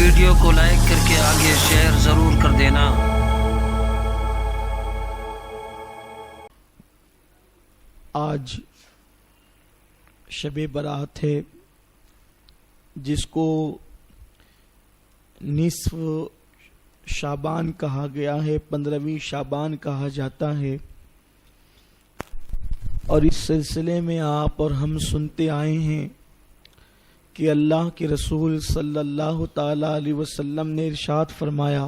Video کو like کر کے آگے شیئر ضرور کر دینا۔ آج شب برات ہے، جس کو نصف شعبان کہا گیا ہے، 15ویں شعبان کہا جاتا ہے، اور اس سلسلے میں آپ اور ہم سنتے آئے ہیں کہ اللہ کے رسول صلی اللہ تعالی علیہ وسلم نے ارشاد فرمایا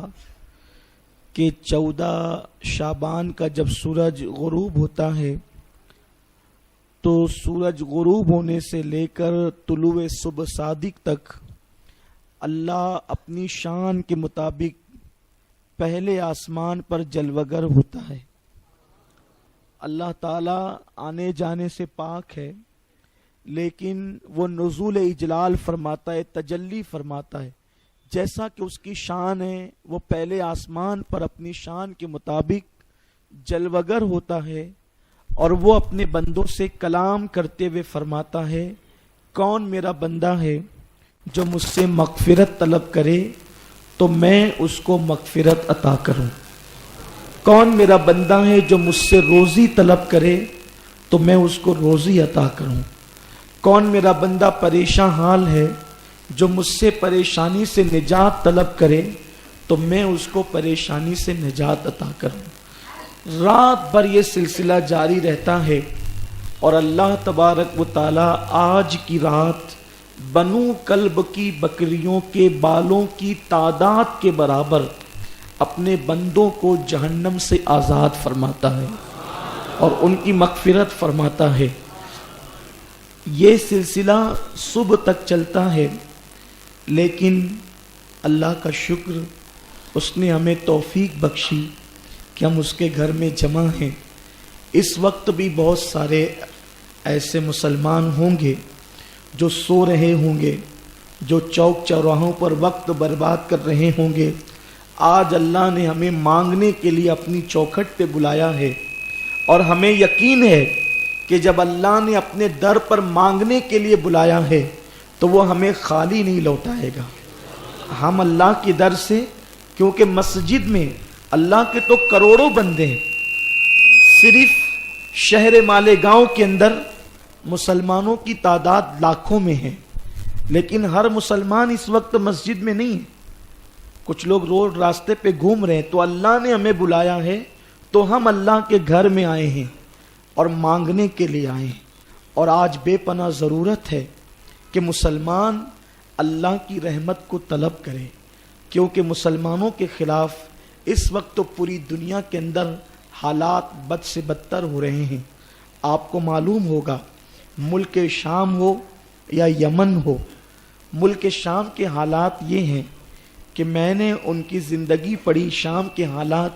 کہ 14 شعبان کا جب سورج غروب ہوتا ہے تو سورج غروب ہونے سے لے کر طلوع صبح صادق تک اللہ اپنی شان کے مطابق پہلے آسمان پر جلوگر ہوتا ہے۔ اللہ تعالیٰ آنے جانے سے پاک ہے، لیکن وہ نزول اجلال فرماتا ہے، تجلی فرماتا ہے۔ جیسا کہ اس کی شان ہے، وہ پہلے آسمان پر اپنی شان کے مطابق جلوگر ہوتا ہے، اور وہ اپنے بندوں سے کلام کرتے ہوئے فرماتا ہے، کون میرا بندہ ہے جو مجھ سے مغفرت طلب کرے تو میں اس کو مغفرت عطا کروں، کون میرا بندہ ہے جو مجھ سے روزی طلب کرے تو میں اس کو روزی عطا کروں، کون میرا بندہ پریشان حال ہے جو مجھ سے پریشانی سے نجات طلب کرے تو میں اس کو پریشانی سے نجات عطا کروں۔ رات بھر یہ سلسلہ جاری رہتا ہے، اور اللہ تبارک و تعالی آج کی رات بنو کلب کی بکریوں کے بالوں کی تعداد کے برابر اپنے بندوں کو جہنم سے آزاد فرماتا ہے اور ان کی مغفرت فرماتا ہے۔ یہ سلسلہ صبح تک چلتا ہے، لیکن اللہ کا شکر، اس نے ہمیں توفیق بخشی کہ ہم اس کے گھر میں جمع ہیں۔ اس وقت بھی بہت سارے ایسے مسلمان ہوں گے جو سو رہے ہوں گے، جو چوک چوراہوں پر وقت برباد کر رہے ہوں گے۔ آج اللہ نے ہمیں مانگنے کے لیے اپنی چوکھٹ پہ بلایا ہے، اور ہمیں یقین ہے کہ جب اللہ نے اپنے در پر مانگنے کے لیے بلایا ہے تو وہ ہمیں خالی نہیں لوٹائے گا۔ ہم اللہ کے در سے، کیونکہ مسجد میں اللہ کے تو کروڑوں بندے ہیں، صرف شہر مالیگاؤں کے اندر مسلمانوں کی تعداد لاکھوں میں ہے، لیکن ہر مسلمان اس وقت مسجد میں نہیں ہے، کچھ لوگ روڈ راستے پہ گھوم رہے ہیں۔ تو اللہ نے ہمیں بلایا ہے تو ہم اللہ کے گھر میں آئے ہیں اور مانگنے کے لیے آئے ہیں، اور آج بے پناہ ضرورت ہے کہ مسلمان اللہ کی رحمت کو طلب کرے، کیونکہ مسلمانوں کے خلاف اس وقت تو پوری دنیا کے اندر حالات بد سے بدتر ہو رہے ہیں۔ آپ کو معلوم ہوگا، ملک شام ہو یا یمن ہو، ملک شام کے حالات یہ ہیں کہ میں نے ان کی زندگی پڑھی، شام کے حالات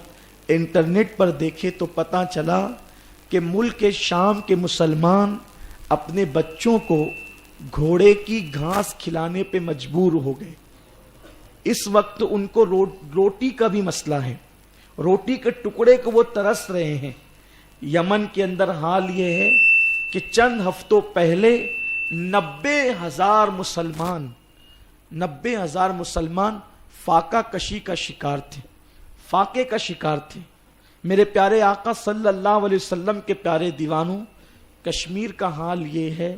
انٹرنیٹ پر دیکھے تو پتہ چلا کہ ملک شام کے مسلمان اپنے بچوں کو گھوڑے کی گھاس کھلانے پہ مجبور ہو گئے۔ اس وقت ان کو روٹی کا بھی مسئلہ ہے، روٹی کے ٹکڑے کو وہ ترس رہے ہیں۔ یمن کے اندر حال یہ ہے کہ چند ہفتوں پہلے 90,000 مسلمان فاقہ کشی کا شکار تھے، فاقے کا شکار تھے۔ میرے پیارے آقا صلی اللہ علیہ وسلم کے پیارے دیوانوں، کشمیر کا حال یہ ہے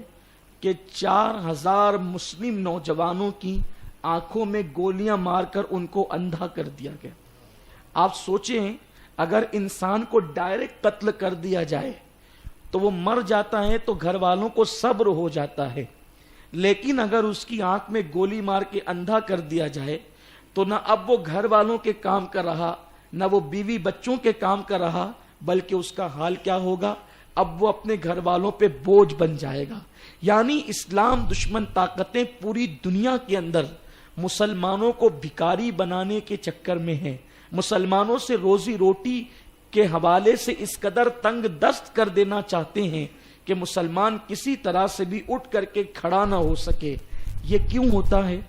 کہ 4,000 مسلم نوجوانوں کی آنکھوں میں گولیاں مار کر ان کو اندھا کر دیا گیا۔ آپ سوچیں، اگر انسان کو ڈائریکٹ قتل کر دیا جائے تو وہ مر جاتا ہے تو گھر والوں کو صبر ہو جاتا ہے، لیکن اگر اس کی آنکھ میں گولی مار کے اندھا کر دیا جائے تو نہ اب وہ گھر والوں کے کام کر رہا، نہ وہ بیوی بچوں کے کام کر رہا، بلکہ اس کا حال کیا ہوگا؟ اب وہ اپنے گھر والوں پہ بوجھ بن جائے گا۔ یعنی اسلام دشمن طاقتیں پوری دنیا کے اندر مسلمانوں کو بھکاری بنانے کے چکر میں ہیں، مسلمانوں سے روزی روٹی کے حوالے سے اس قدر تنگ دست کر دینا چاہتے ہیں کہ مسلمان کسی طرح سے بھی اٹھ کر کے کھڑا نہ ہو سکے۔ یہ کیوں ہوتا ہے؟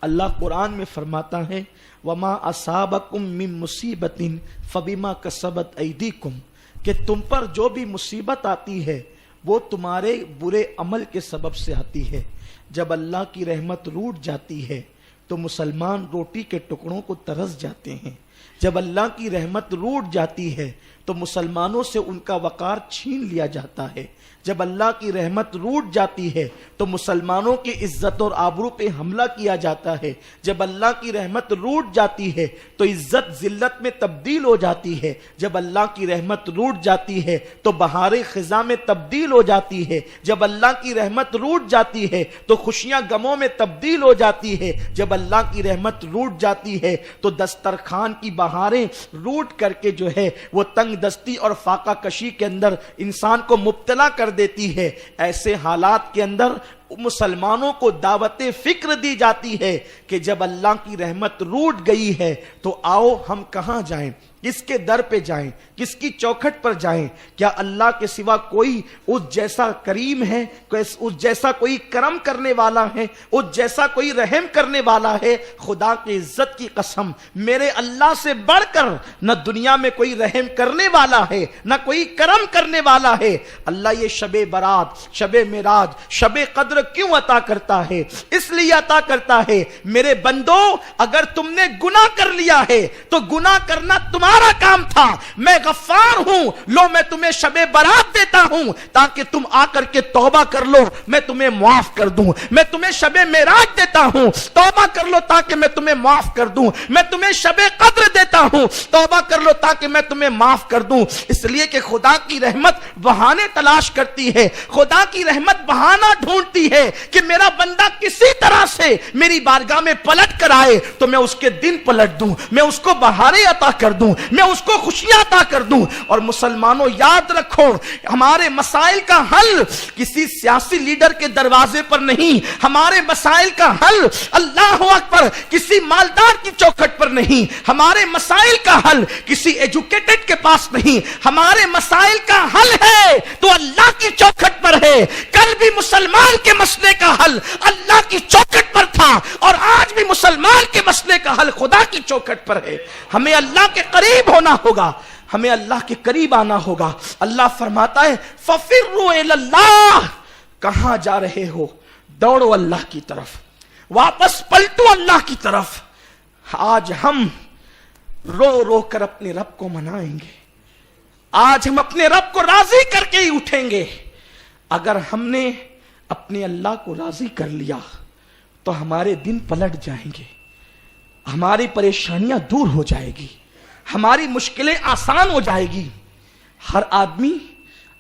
اللہ قرآن میں فرماتا ہے، وَمَا أَصَابَكُم مِّن مُّصِيبَةٍ فَبِمَا كَسَبَتْ أَيْدِيكُمْ، کہ تم پر جو بھی مصیبت آتی ہے وہ تمہارے برے عمل کے سبب سے آتی ہے۔ جب اللہ کی رحمت روٹ جاتی ہے تو مسلمان روٹی کے ٹکڑوں کو ترس جاتے ہیں. جب اللہ کی رحمت روٹ جاتی ہے تو مسلمانوں سے ان کا وقار چھین لیا جاتا ہے. جب اللہ کی رحمت روٹ جاتی ہے تو مسلمانوں کی عزت اور آبرو پہ حملہ کیا جاتا ہے. جب اللہ کی رحمت روٹ جاتی ہے تو عزت ذلت میں تبدیل ہو جاتی ہے. جب اللہ کی رحمت روٹ جاتی ہے تو بہار خزاں میں تبدیل ہو جاتی ہے. جب اللہ کی رحمت روٹ جاتی ہے تو خوشیاں غموں میں تبدیل ہو جاتی ہے. جب اللہ کی رحمت روٹ جاتی ہے تو دسترخوان کی بہاریں روٹ کر کے جو ہے وہ تنگ دستی اور فاقہ کشی کے اندر انسان کو مبتلا کر دیتی ہے. ایسے حالات کے اندر مسلمانوں کو دعوت فکر دی جاتی ہے کہ جب اللہ کی رحمت روٹ گئی ہے تو آؤ ہم کہاں جائیں, کس کے در پہ جائیں, کس کی چوکھٹ پر جائیں. کیا اللہ کے سوا کوئی اس جیسا کریم ہے, اس جیسا کوئی کرم کرنے والا ہے, اس جیسا کوئی رحم کرنے والا ہے؟ خدا کی عزت کی قسم, میرے اللہ سے بڑھ کر نہ دنیا میں کوئی رحم کرنے والا ہے, نہ کوئی کرم کرنے والا ہے. اللہ یہ شب برات, شب معراج, شب قدر کیوں عطا کرتا ہے؟ اس لیے عطا کرتا ہے میرے بندو اگر تم نے گناہ کر لیا ہے تو گناہ کرنا تمہارا کام تھا. میں غفار ہوں, لو میں تمہیں شب برات دیتا ہوں تاکہ تم آ کر کے توبہ کر لو, میں تمہیں معاف کر دوں. میں تمہیں شب معراج دیتا ہوں, توبہ کر لو تاکہ میں تمہیں معاف کر دوں. میں تمہیں شب قدر دیتا ہوں, توبہ کر لو تاکہ میں تمہیں معاف کر دوں. اس لیے کہ خدا کی رحمت بہانے تلاش کرتی ہے, خدا کی رحمت بہانہ ڈھونڈتی ہے کہ میرا بندہ کسی طرح سے میری بارگاہ میں پلٹ کر آئے تو میں اس کے دن پلٹ دوں, میں اس کو بہاریں عطا کر دوں, میں اس کو خوشیاں عطا کر دوں. اور مسلمانوں یاد رکھو, ہمارے مسائل کا حل کسی سیاسی لیڈر کے دروازے پر نہیں, ہمارے مسائل کا حل اللہ اکبر کسی مالدار کی چوکھٹ پر نہیں, ہمارے مسائل کا حل کسی ایجوکیٹڈ کے پاس نہیں, ہمارے مسائل کا حل ہے تو اللہ کی چوکھٹ پر ہے. کل بھی مسلمان کے مسئلے کا حل اللہ کی چوکھٹ پر تھا اور آج بھی مسلمان کے مسئلے کا حل خدا کی چوکھٹ پر ہے. ہمیں اللہ کے قریب ہونا ہوگا, ہمیں اللہ کے قریب آنا ہوگا. اللہ فرماتا ہے فَفِرُّوا إِلَى اللَّهِ, کہاں جا رہے ہو؟ دوڑو اللہ کی طرف, واپس پلٹو اللہ کی طرف. آج ہم رو رو کر اپنے رب کو منائیں گے, آج ہم اپنے رب کو راضی کر کے ہی اٹھیں گے. اگر ہم نے اپنے اللہ کو راضی کر لیا تو ہمارے دن پلٹ جائیں گے, ہماری پریشانیاں دور ہو جائے گی, ہماری مشکلیں آسان ہو جائے گی. ہر آدمی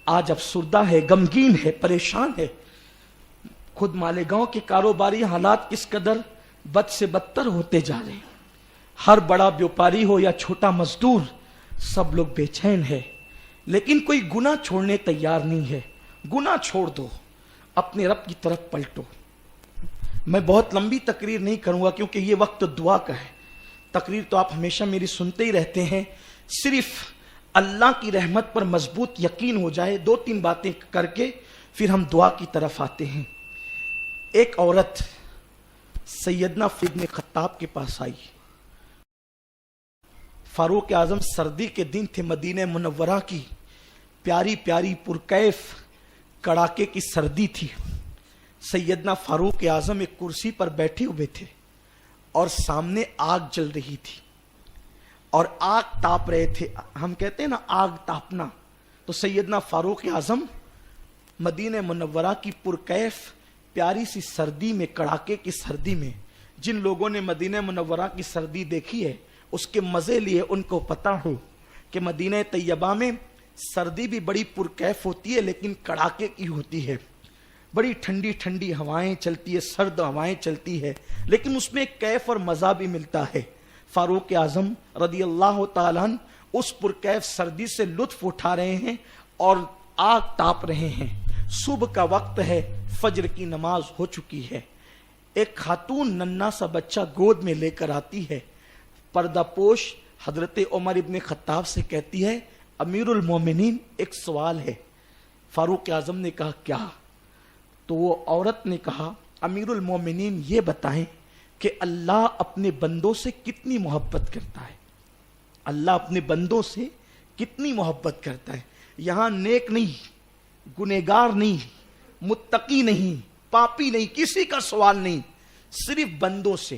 آج افسردہ ہے, غمگین ہے, پریشان ہے. خود مالیگاؤں کے کاروباری حالات کس قدر بد سے بدتر ہوتے جا رہے ہیں. ہر بڑا بیوپاری ہو یا چھوٹا مزدور, سب لوگ بے چین ہے, لیکن کوئی گناہ چھوڑنے تیار نہیں ہے. گناہ چھوڑ دو, اپنے رب کی طرف پلٹو. میں بہت لمبی تقریر نہیں کروں گا کیونکہ یہ وقت دعا کا ہے. تقریر تو آپ ہمیشہ میری سنتے ہی رہتے ہیں. صرف اللہ کی رحمت پر مضبوط یقین ہو جائے, 2-3 باتیں کر کے پھر ہم دعا کی طرف آتے ہیں. ایک عورت سیدنا ابن خطاب کے پاس آئی. فاروق اعظم سردی کے دن تھے, مدینہ منورہ کی پیاری پیاری پرکیف کڑاکے کی سردی تھی. سیدنا فاروق اعظم ایک کرسی پر بیٹھے ہوئے تھے اور سامنے آگ جل رہی تھی اور آگ تاپ رہے تھے. ہم کہتے ہیں نا آگ تاپنا, تو سیدنا فاروق اعظم مدینہ منورہ کی پرکیف پیاری سی سردی میں, کڑاکے کی سردی میں, جن لوگوں نے مدینہ منورہ کی سردی دیکھی ہے اس کے مزے لیے ان کو پتا ہو کہ مدینہ طیبہ میں سردی بھی بڑی پرکیف ہوتی ہے لیکن کڑاکے کی ہوتی ہے. بڑی ٹھنڈی ٹھنڈی ہوائیں چلتی ہے, سرد ہوائیں چلتی ہے, لیکن اس میں ایک کیف اور مزہ بھی ملتا ہے. فاروق اعظم رضی اللہ تعالیٰ عنہ اس پرکیف سردی سے لطف اٹھا رہے ہیں اور آگ تاپ رہے ہیں. صبح کا وقت ہے, فجر کی نماز ہو چکی ہے. ایک خاتون ننھا سا بچہ گود میں لے کر آتی ہے. پردہ پوش حضرت عمر ابن خطاب سے کہتی ہے امیر المومنین ایک سوال ہے. فاروق اعظم نے کہا کیا؟ تو وہ عورت نے کہا امیر المومنین یہ بتائیں کہ اللہ اپنے بندوں سے کتنی محبت کرتا ہے. اللہ اپنے بندوں سے کتنی محبت کرتا ہے. یہاں نیک نہیں, گنہگار نہیں, متقی نہیں, پاپی نہیں, کسی کا سوال نہیں, صرف بندوں سے.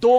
2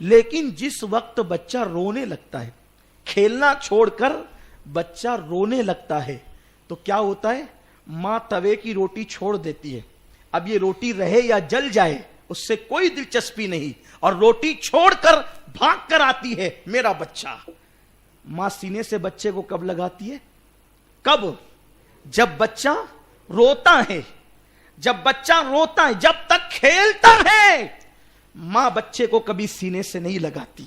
لیکن جس وقت بچہ رونے لگتا ہے، کھیلنا چھوڑ کر بچہ رونے لگتا ہے، تو کیا ہوتا ہے؟ ماں توے کی روٹی چھوڑ دیتی ہے، اب یہ روٹی رہے یا جل جائے اس سے کوئی دلچسپی نہیں، اور روٹی چھوڑ کر بھاگ کر آتی ہے میرا بچہ۔ ماں سینے سے بچے کو کب لگاتی ہے؟ کب؟ جب بچہ روتا ہے، جب بچہ روتا ہے، جب تک کھیلتا ہے ماں بچے کو کبھی سینے سے نہیں لگاتی،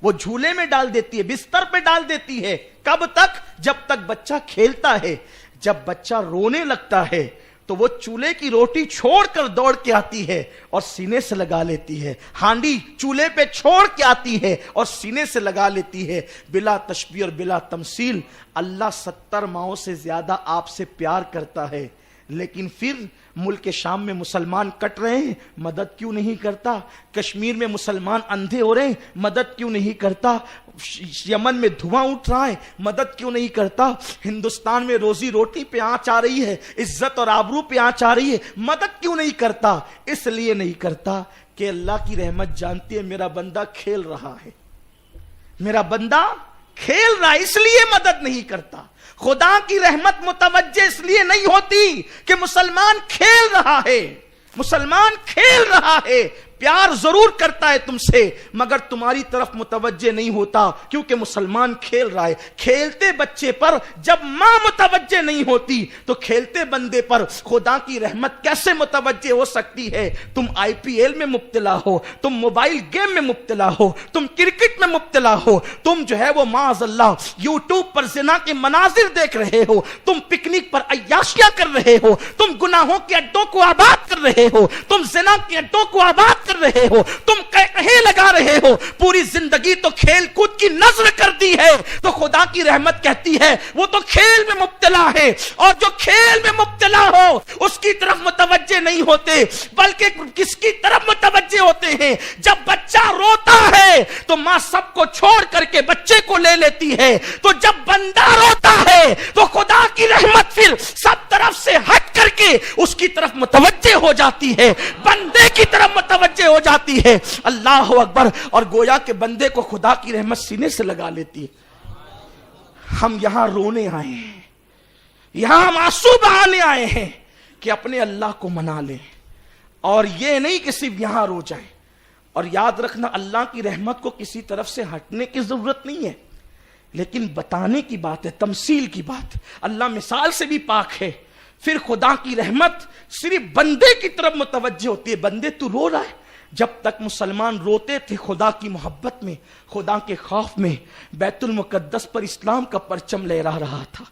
وہ جھولے میں ڈال دیتی ہے، بستر پہ ڈال دیتی ہے۔ کب تک؟ جب تک بچہ کھیلتا ہے۔ جب بچہ رونے لگتا ہے تو وہ چولہے کی روٹی چھوڑ کر دوڑ کے آتی ہے اور سینے سے لگا لیتی ہے، ہانڈی چولہے پہ چھوڑ کے آتی ہے اور سینے سے لگا لیتی ہے۔ بلا تشبیہ اور بلا تمثیل اللہ 70 ماؤں سے زیادہ آپ سے پیار کرتا ہے، لیکن پھر ملک شام میں مسلمان کٹ رہے ہیں، مدد کیوں نہیں کرتا؟ کشمیر میں مسلمان اندھے ہو رہے ہیں، مدد کیوں نہیں کرتا؟ یمن میں دھواں اٹھ رہا ہے، مدد کیوں نہیں کرتا؟ ہندوستان میں روزی روٹی پہ آنچ آ رہی ہے، عزت اور آبرو پہ آنچ آ رہی ہے، مدد کیوں نہیں کرتا؟ اس لیے نہیں کرتا کہ اللہ کی رحمت جانتی ہے میرا بندہ کھیل رہا ہے، میرا بندہ کھیل رہا ہے، اس لیے مدد نہیں کرتا۔ خدا کی رحمت متوجہ اس لیے نہیں ہوتی کہ مسلمان کھیل رہا ہے، مسلمان کھیل رہا ہے، پیار ضرور کرتا ہے تم سے مگر تمہاری طرف متوجہ نہیں ہوتا کیونکہ مسلمان کھیل رہا ہے۔ کھیلتے بچے پر جب ماں متوجہ نہیں ہوتی تو کھیلتے بندے پر خدا کی رحمت کیسے متوجہ ہو سکتی ہے؟ تم IPL میں مبتلا ہو، تم موبائل گیم میں مبتلا ہو، تم کرکٹ میں مبتلا ہو، تم جو ہے وہ معاذ اللہ یوٹیوب پر زنا کے مناظر دیکھ رہے ہو، تم پکنک پر عیاشیاں کر رہے ہو، تم گناہوں کے اڈوں کو آباد کر رہے ہو، تم زنا کے اڈوں کو آباد کر رہے ہو، تم کہیں لگا رہے ہو، پوری زندگی تو کھیل کود کی نظر کر دی ہے، تو خدا کی رحمت کہتی ہے وہ تو کھیل میں مبتلا ہے، اور جو کھیل میں مبتلا ہو اس کی طرف متوجہ نہیں ہوتے بلکہ کس کی طرف متوجہ ہوتے ہیں؟ جب بچہ روتا ہے تو ماں سب کو چھوڑ کر کے بچے کو لے لیتی ہے، تو جب بندہ روتا ہے تو خدا کی رحمت پھر سب طرف سے ہٹ کر کے اس کی طرف متوجہ ہو جاتی ہے، بندے کی طرف متوجہ ہو جاتی ہے۔ اللہ اکبر! اور گویا کہ بندے کو خدا کی رحمت سینے سے لگا لیتی ہے۔ ہم یہاں رونے آئے ہیں، یہاں ہم آنسو بہانے آئے ہیں کہ اپنے اللہ کو منا لیں، اور یہ نہیں کہ صرف یہاں رو جائیں۔ اور یاد رکھنا اللہ کی رحمت کو کسی طرف سے ہٹنے کی ضرورت نہیں ہے، لیکن بتانے کی بات ہے، تمثیل کی بات۔ اللہ مثال سے بھی پاک ہے۔ پھر خدا کی رحمت صرف بندے کی طرف متوجہ ہوتی ہے۔ بندے تو رو رہا ہے، جب تک مسلمان روتے تھے خدا کی محبت میں، خدا کے خوف میں، بیت المقدس پر اسلام کا پرچم لہرا رہا تھا۔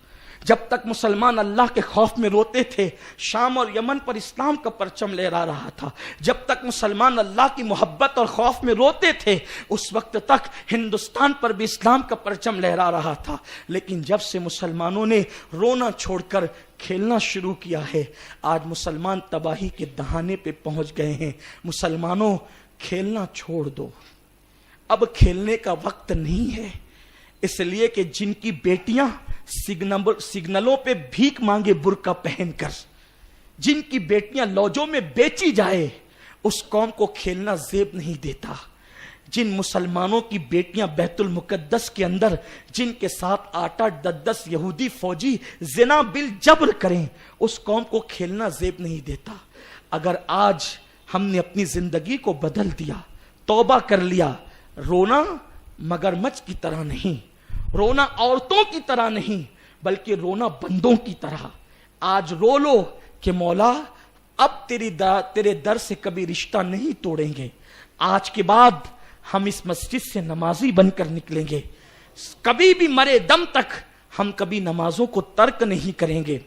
جب تک مسلمان اللہ کے خوف میں روتے تھے شام اور یمن پر اسلام کا پرچم لہرا رہا تھا۔ جب تک مسلمان اللہ کی محبت اور خوف میں روتے تھے اس وقت تک ہندوستان پر بھی اسلام کا پرچم لہرا رہا تھا۔ لیکن جب سے مسلمانوں نے رونا چھوڑ کر کھیلنا شروع کیا ہے، آج مسلمان تباہی کے دہانے پہ پہنچ گئے ہیں۔ مسلمانوں کھیلنا چھوڑ دو، اب کھیلنے کا وقت نہیں ہے، اس لیے کہ جن کی بیٹیاں سگنلوں پہ بھیک مانگے برقع پہن کر، جن کی بیٹیاں لوجوں میں بیچی جائے، اس قوم کو کھیلنا زیب نہیں دیتا۔ جن مسلمانوں کی بیٹیاں بیت المقدس کے اندر جن کے ساتھ 8-10 یہودی فوجی زنا بالجبر کریں، اس قوم کو کھیلنا زیب نہیں دیتا۔ اگر آج ہم نے اپنی زندگی کو بدل دیا، توبہ کر لیا، رونا مگرمچھ کی طرح نہیں، رونا عورتوں کی طرح نہیں، بلکہ رونا بندوں کی طرح۔ آج رو لو کہ مولا اب تیرے در سے کبھی رشتہ نہیں توڑیں گے، آج کے بعد ہم اس مسجد سے نمازی بن کر نکلیں گے، کبھی بھی مرے دم تک ہم کبھی نمازوں کو ترک نہیں کریں گے،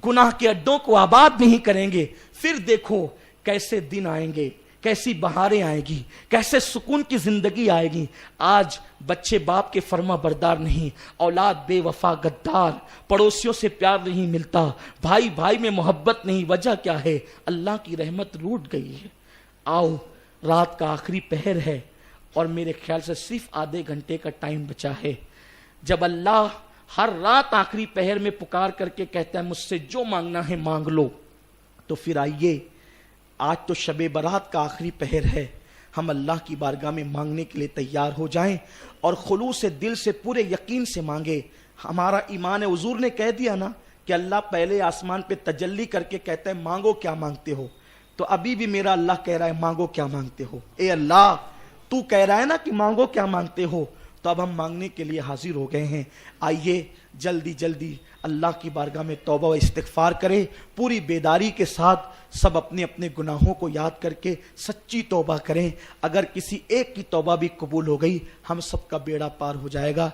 گناہ کے اڈوں کو آباد نہیں کریں گے۔ پھر دیکھو کیسے دن آئیں گے، کیسی بہاریں آئیں گی، کیسے سکون کی زندگی آئے گی۔ آج بچے باپ کے فرما بردار نہیں، اولاد بے وفا غدار، پڑوسیوں سے پیار نہیں ملتا، بھائی بھائی میں محبت نہیں۔ وجہ کیا ہے؟ اللہ کی رحمت روٹ گئی ہے۔ آؤ، رات کا آخری پہر ہے اور میرے خیال سے صرف آدھے گھنٹے کا ٹائم بچا ہے۔ جب اللہ ہر رات آخری پہر میں پکار کر کے کہتا ہے مجھ سے جو مانگنا ہے مانگ لو، تو پھر آئیے، آج تو شب برات کا آخری پہر ہے، ہم اللہ کی بارگاہ میں مانگنے کے لیے تیار ہو جائیں اور خلوص دل سے پورے یقین سے مانگے. ہمارا ایمان ہے، حضور نے کہہ دیا نا کہ اللہ پہلے آسمان پہ تجلی کر کے کہتا ہے مانگو کیا مانگتے ہو، تو ابھی بھی میرا اللہ کہہ رہا ہے مانگو کیا مانگتے ہو. اے اللہ تو کہہ رہا ہے نا کہ مانگو کیا مانگتے ہو، تو اب ہم مانگنے کے لیے حاضر ہو گئے ہیں. آئیے جلدی جلدی اللہ کی بارگاہ میں توبہ و استغفار کریں، پوری بیداری کے ساتھ سب اپنے اپنے گناہوں کو یاد کر کے سچی توبہ کریں. اگر کسی ایک کی توبہ بھی قبول ہو گئی ہم سب کا بیڑا پار ہو جائے گا.